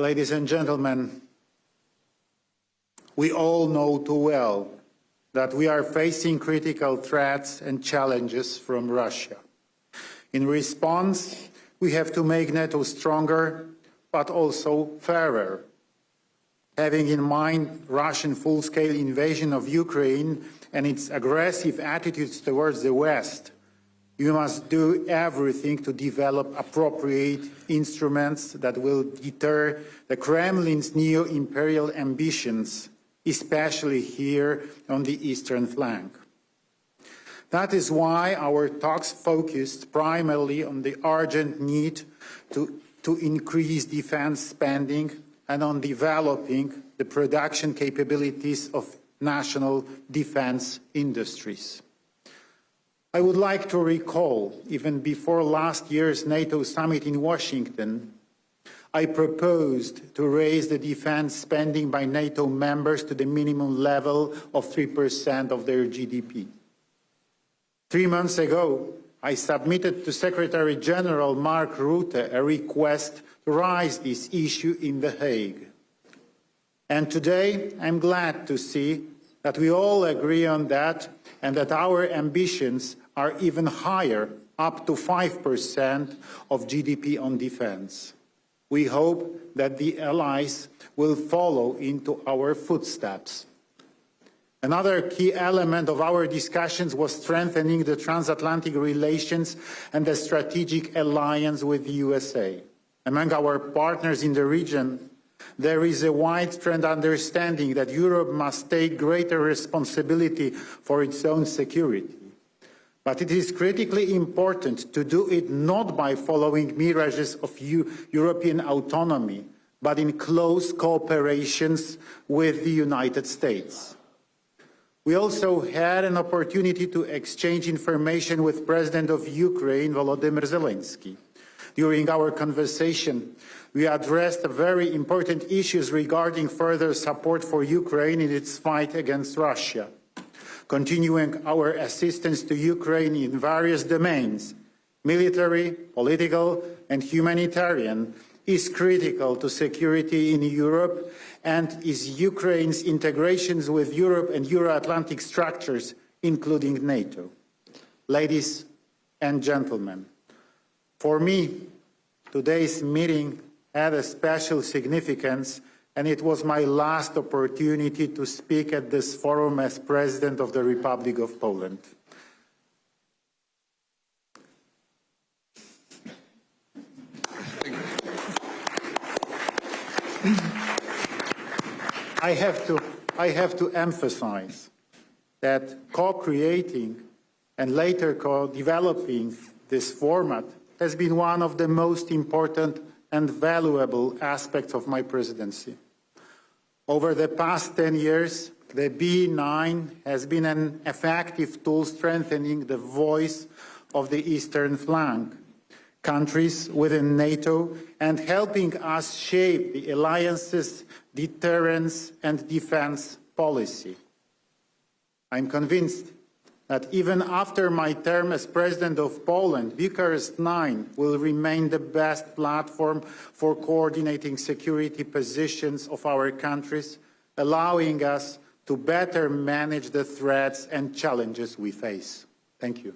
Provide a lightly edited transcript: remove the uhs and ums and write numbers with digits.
Ladies and gentlemen, we all know too well that we are facing critical threats and challenges from Russia. In response, we have to make NATO stronger, but also fairer. Having in mind Russian full-scale invasion of Ukraine and its aggressive attitudes towards the West, you must do everything to develop appropriate instruments that will deter the Kremlin's neo-imperial ambitions, especially here on the eastern flank. That is why our talks focused primarily on the urgent need to increase defense spending and on developing the production capabilities of national defense industries. I would like to recall, even before last year's NATO Summit in Washington, I proposed to raise the defense spending by NATO members to the minimum level of 3% of their GDP. 3 months ago, I submitted to Secretary General Mark Rutte a request to raise this issue in The Hague. And today, I'm glad to see that we all agree on that and that our ambitions are even higher, up to 5% of GDP on defense. We hope that the allies will follow into our footsteps. Another key element of our discussions was strengthening the transatlantic relations and the strategic alliance with the USA. Among our partners in the region, there is a widespread understanding that Europe must take greater responsibility for its own security. But it is critically important to do it not by following mirages of European autonomy, but in close cooperation with the United States. We also had an opportunity to exchange information with President of Ukraine, Volodymyr Zelensky. During our conversation, we addressed very important issues regarding further support for Ukraine in its fight against Russia. Continuing our assistance to Ukraine in various domains, military, political, and humanitarian, is critical to security in Europe and is Ukraine's integrations with Europe and Euro-Atlantic structures, including NATO. Ladies and gentlemen, for me, today's meeting had a special significance, and it was my last opportunity to speak at this forum as President of the Republic of Poland. I have to emphasize that co-creating and later co-developing this format has been one of the most important and valuable aspects of my presidency. Over the past 10 years, the B9 has been an effective tool strengthening the voice of the eastern flank, countries within NATO, and helping us shape the alliance's deterrence and defense policy. I'm convinced that even after my term as President of Poland, Bucharest 9 will remain the best platform for coordinating security positions of our countries, allowing us to better manage the threats and challenges we face. Thank you.